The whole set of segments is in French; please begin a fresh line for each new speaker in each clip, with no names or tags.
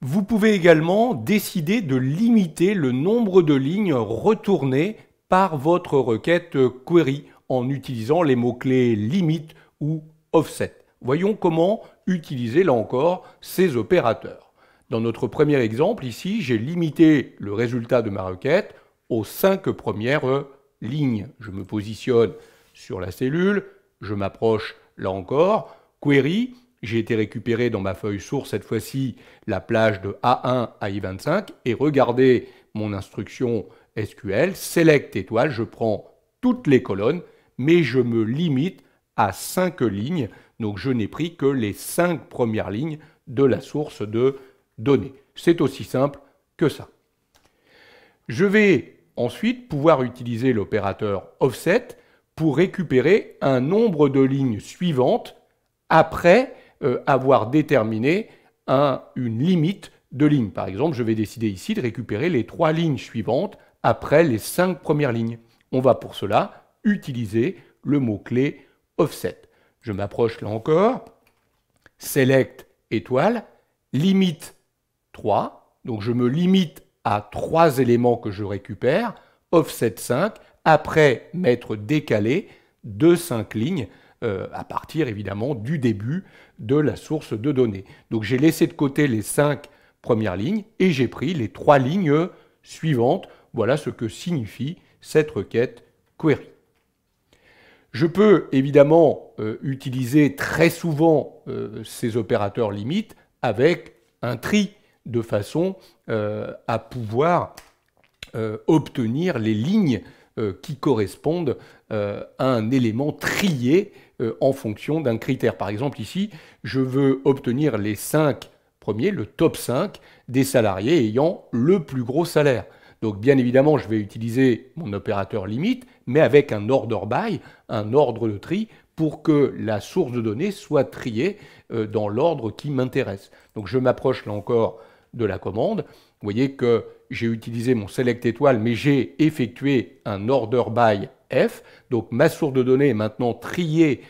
Vous pouvez également décider de limiter le nombre de lignes retournées par votre requête query en utilisant les mots-clés limite ou offset. Voyons comment utiliser là encore ces opérateurs. Dans notre premier exemple, ici, j'ai limité le résultat de ma requête aux 5 premières lignes. Je me positionne sur la cellule, je m'approche là encore, query, j'ai été récupéré dans ma feuille source cette fois-ci la plage de A1 à I25 et regardez mon instruction SQL, select étoile, je prends toutes les colonnes, mais je me limite à 5 lignes, donc je n'ai pris que les 5 premières lignes de la source de données. C'est aussi simple que ça. Je vais ensuite pouvoir utiliser l'opérateur offset pour récupérer un nombre de lignes suivantes après avoir déterminé une limite de lignes. Par exemple, je vais décider ici de récupérer les 3 lignes suivantes après les 5 premières lignes. On va pour cela utiliser le mot-clé offset. Je m'approche là encore, select étoile, limite 3, donc je me limite à 3 éléments que je récupère, offset 5, après m'être décalé de 5 lignes à partir évidemment du début de la source de données. Donc j'ai laissé de côté les 5 premières lignes et j'ai pris les 3 lignes suivantes. Voilà ce que signifie cette requête query. Je peux évidemment utiliser très souvent ces opérateurs limites avec un tri de façon à pouvoir obtenir les lignes qui correspondent à un élément trié en fonction d'un critère. Par exemple, ici, je veux obtenir les 5 premiers, le top 5 des salariés ayant le plus gros salaire. Donc, bien évidemment, je vais utiliser mon opérateur limite, mais avec un order by, un ordre de tri, pour que la source de données soit triée dans l'ordre qui m'intéresse. Donc, je m'approche là encore de la commande. Vous voyez que j'ai utilisé mon select étoile, mais j'ai effectué un order by F. Donc ma source de données est maintenant triée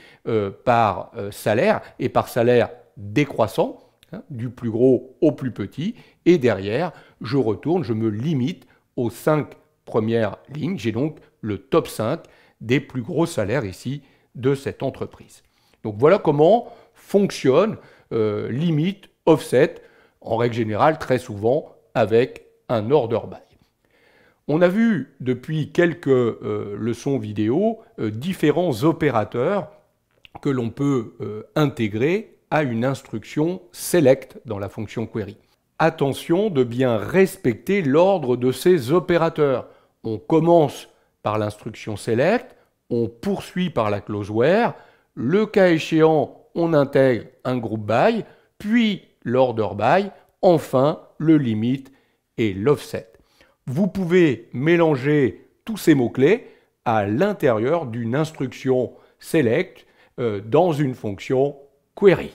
par salaire, et par salaire décroissant, hein, du plus gros au plus petit. Et derrière, je retourne, je me limite aux 5 premières lignes. J'ai donc le top 5 des plus gros salaires ici de cette entreprise. Donc voilà comment fonctionne limite, offset, en règle générale, très souvent avec un order by. On a vu depuis quelques leçons vidéo différents opérateurs que l'on peut intégrer à une instruction select dans la fonction query. Attention de bien respecter l'ordre de ces opérateurs. On commence par l'instruction select, on poursuit par la clause where, le cas échéant, on intègre un group by, puis l'order by, enfin le limite et l'offset. Vous pouvez mélanger tous ces mots-clés à l'intérieur d'une instruction select dans une fonction query.